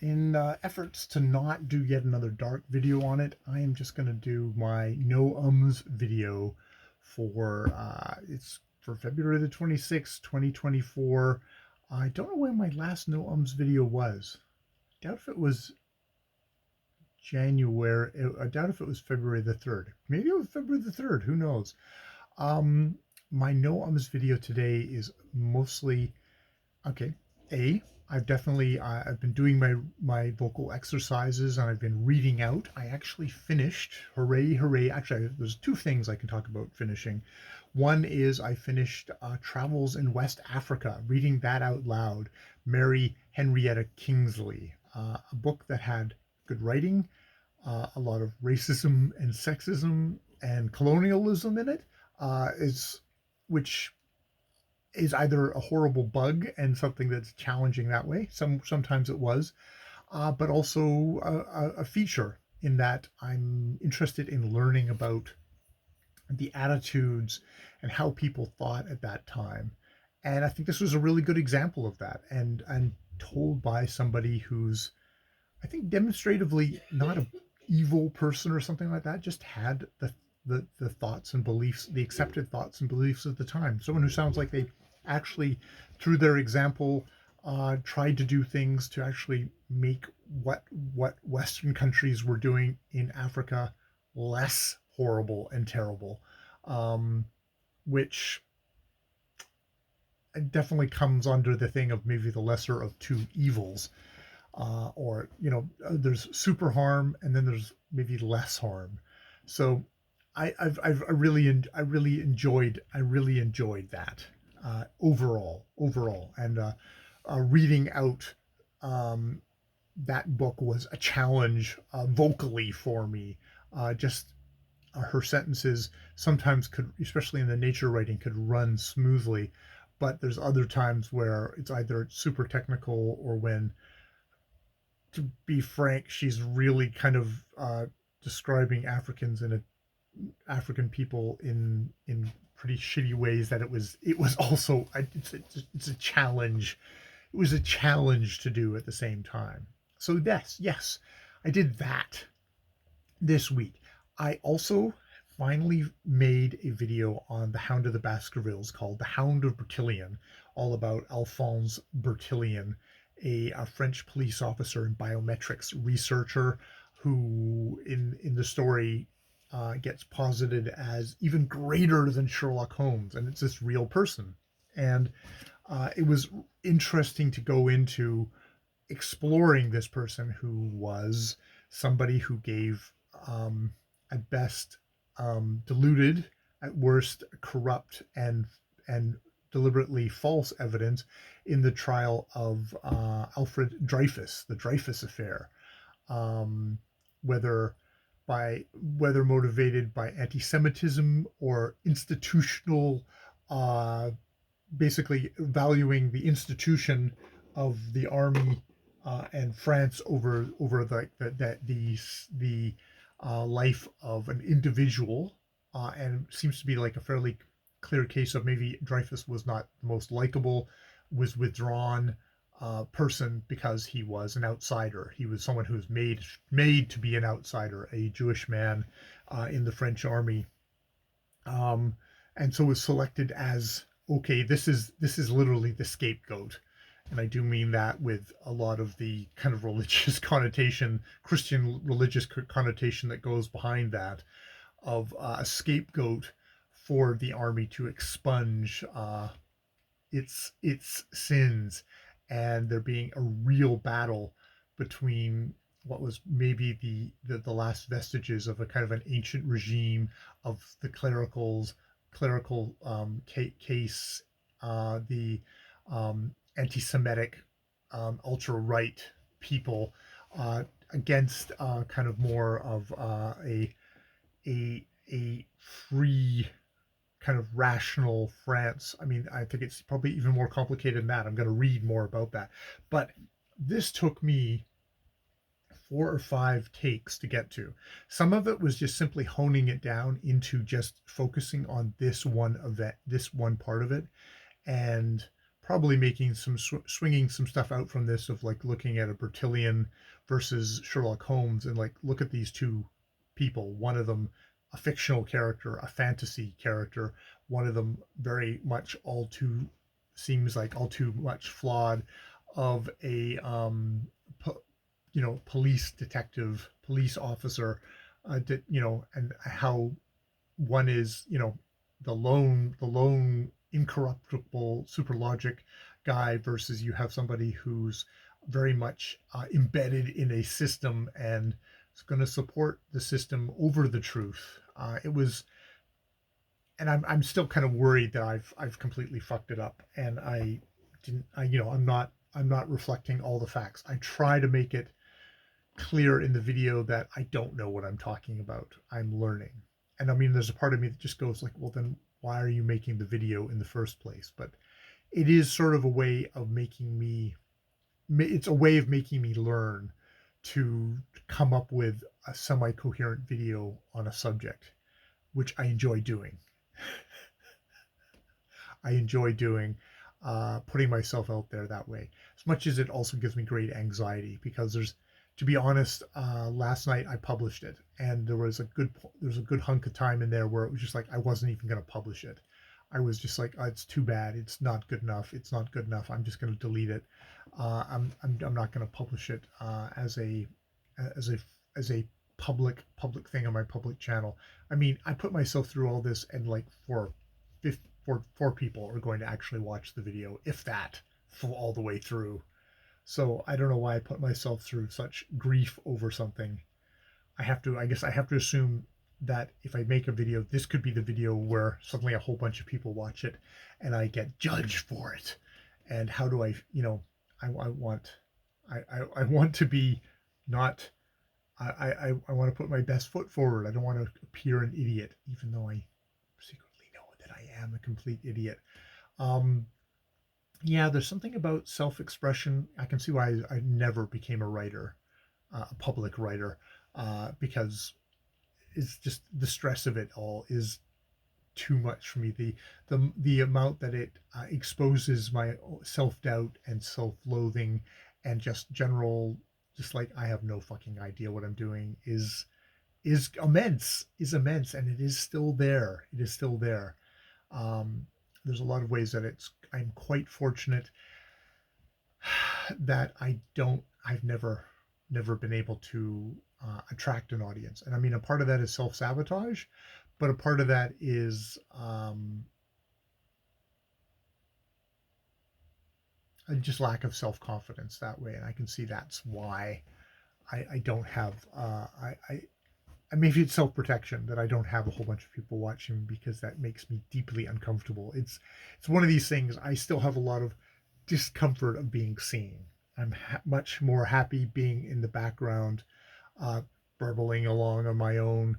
In efforts to not do yet another dark video on it, I am just going to do my no ums video for it's for February the 26th, 2024. I don't know when my last no ums video was. I doubt if it was January. I doubt if it was February the 3rd. Maybe it was February the 3rd. Who knows? Um, my no ums video today is mostly okay. I've definitely I've been doing my vocal exercises and I've been reading out. I actually finished. Hooray, hooray. Actually, there's two things I can talk about finishing. One is I finished Travels in West Africa, reading that out loud. Mary Henrietta Kingsley, a book that had good writing, a lot of racism and sexism and colonialism in it, is which is either a horrible bug and something that's challenging that way. Sometimes it was, but also a feature in that I'm interested in learning about the attitudes and how people thought at that time. And I think this was a really good example of that. And told by somebody who's, I think, demonstratively not a evil person or something like that, just had the thoughts and beliefs, the accepted thoughts and beliefs of the time. Someone who sounds like they actually, through their example, tried to do things to actually make what Western countries were doing in Africa less horrible and terrible, um, which definitely comes under the thing of maybe the lesser of two evils. Or there's super harm and then there's maybe less harm. So I really enjoyed that overall, and reading out um, that book was a challenge vocally for me. Just her sentences sometimes could, especially in the nature writing, could run smoothly, but there's other times where it's either super technical or when, to be frank, she's really kind of describing Africans in a African people in pretty shitty ways that it was also it's a challenge. It was a challenge to do at the same time. So yes, I did that this week. I also finally made a video on the Hound of the Baskervilles called The Hound of Bertillon, all about Alphonse Bertillon, a French police officer and biometrics researcher who, in the story, gets posited as even greater than Sherlock Holmes, and it's this real person. And it was interesting to go into exploring this person who was somebody who gave, at best, deluded, at worst, corrupt and deliberately false evidence in the trial of Alfred Dreyfus, the Dreyfus affair. Um, whether whether motivated by anti-Semitism or institutional, uh, basically valuing the institution of the army and France over the life of an individual, and seems to be like a fairly clear case of maybe Dreyfus was not the most likable, was withdrawn person because he was an outsider. He was someone who was made to be an outsider, a Jewish man in the French army, um, and so was selected as, okay. This is literally the scapegoat, and I do mean that with a lot of the kind of religious connotation, Christian religious connotation that goes behind that, of a scapegoat for the army to expunge its sins, and there being a real battle between what was maybe the last vestiges of a kind of an ancient regime of the clerical case, the anti-Semitic ultra right people, against kind of more of a free kind of rational France. I mean, I think it's probably even more complicated than that. I'm going to read more about that. But this took me 4 or 5 takes to get to. Some of it was just simply honing it down into just focusing on this one event, this one part of it, and probably making some swinging some stuff out from this of like looking at a Bertillon versus Sherlock Holmes and like look at these two people. One of them a fictional character, a fantasy character. One of them very much all too seems like all too much flawed of a police detective, police officer, and how one is the lone incorruptible super logic guy versus you have somebody who's very much embedded in a system and is going to support the system over the truth. It was, and I'm still kind of worried that I've completely fucked it up, and I didn't. I'm not reflecting all the facts. I try to make it clear in the video that I don't know what I'm talking about. I'm learning. And I mean, there's a part of me that just goes like, well, then why are you making the video in the first place? But it is sort of a way of making me, it's a way of making me learn to come up with a semi-coherent video on a subject, which I enjoy doing. I enjoy doing, putting myself out there that way, as much as it also gives me great anxiety because to be honest, last night I published it, and there was a good hunk of time in there where it was just like I wasn't even going to publish it. I was just like, oh, it's too bad. It's not good enough. It's not good enough. I'm just going to delete it. I'm not going to publish it as a as a public thing on my public channel. I mean, I put myself through all this, and like four people are going to actually watch the video, if that, all the way through. So I don't know why I put myself through such grief over something. I guess I have to assume that if I make a video, this could be the video where suddenly a whole bunch of people watch it and I get judged for it. And how do I want to be not, I want to put my best foot forward. I don't want to appear an idiot, even though I secretly know that I am a complete idiot. Um, yeah, there's something about self-expression. I can see why I never became a writer, a public writer, because it's just the stress of it all is too much for me. The amount that it exposes my self-doubt and self-loathing and just general, just like I have no fucking idea what I'm doing is immense, and it is still there. It is still there. Um, there's a lot of ways that I'm quite fortunate that I've never been able to attract an audience. And I mean, a part of that is self-sabotage, but a part of that is just lack of self-confidence that way. And I can see that's why I don't have, I maybe it's self-protection that I don't have a whole bunch of people watching because that makes me deeply uncomfortable. It's one of these things. I still have a lot of discomfort of being seen. I'm much more happy being in the background, uh, burbling along on my own,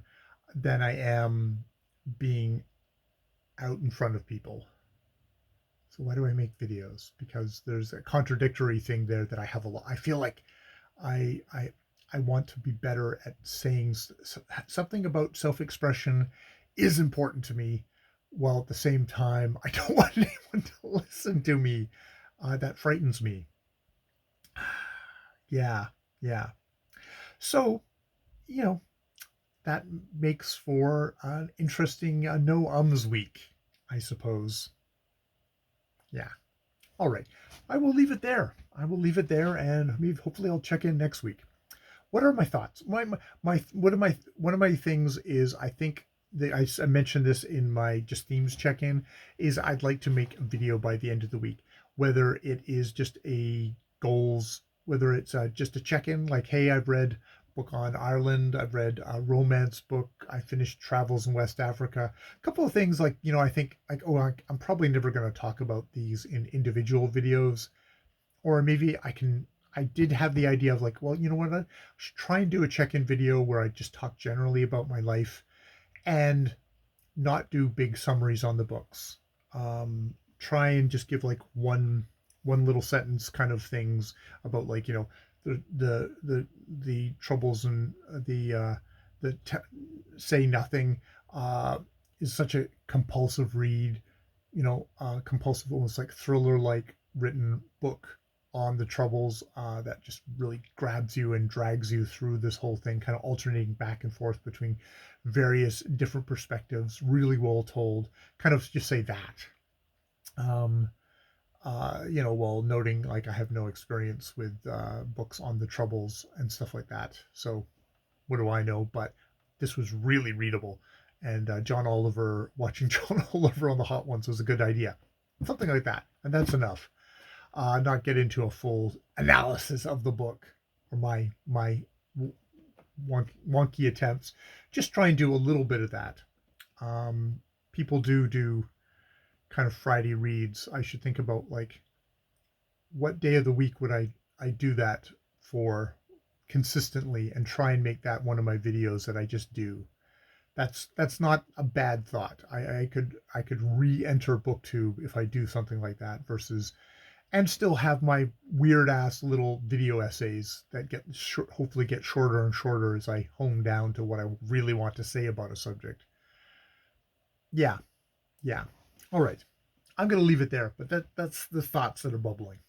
than I am being out in front of people. So why do I make videos? Because there's a contradictory thing there that I have a lot. I feel like I I I want to be better at saying something about self-expression is important to me, while at the same time I don't want anyone to listen to me. That frightens me. Yeah, yeah. So you know that makes for an interesting no ums week, I suppose. Yeah. All right. I will leave it there. I will leave it there, and maybe hopefully I'll check in next week. What are my thoughts? My one of my things is I think that I mentioned this in my just themes check-in is I'd like to make a video by the end of the week, whether it is just a goals, whether it's just a check-in like, hey, I've read book on Ireland, I've read a romance book, I finished Travels in West Africa, a couple of things like I think like, oh, I'm probably never going to talk about these in individual videos, or maybe I did have the idea of like, well, you know what, I should try and do a check-in video where I just talk generally about my life and not do big summaries on the books. Try and just give like one little sentence kind of things about like the troubles and the say nothing is such a compulsive read, compulsive, almost like thriller like written book on the Troubles that just really grabs you and drags you through this whole thing, kind of alternating back and forth between various different perspectives, really well told. Kind of just say that. Um, while noting like I have no experience with books on the Troubles and stuff like that. So what do I know? But this was really readable. And John Oliver, watching John Oliver on the Hot Ones was a good idea. Something like that. And that's enough. Not get into a full analysis of the book or my wonky attempts. Just try and do a little bit of that. Um, People do kind of Friday reads. I should think about like what day of the week would I do that for consistently and try and make that one of my videos that I just do. That's not a bad thought. I could re-enter BookTube if I do something like that versus and still have my weird ass little video essays that hopefully get shorter and shorter as I hone down to what I really want to say about a subject. Yeah, yeah. All right. I'm going to leave it there, but that's the thoughts that are bubbling.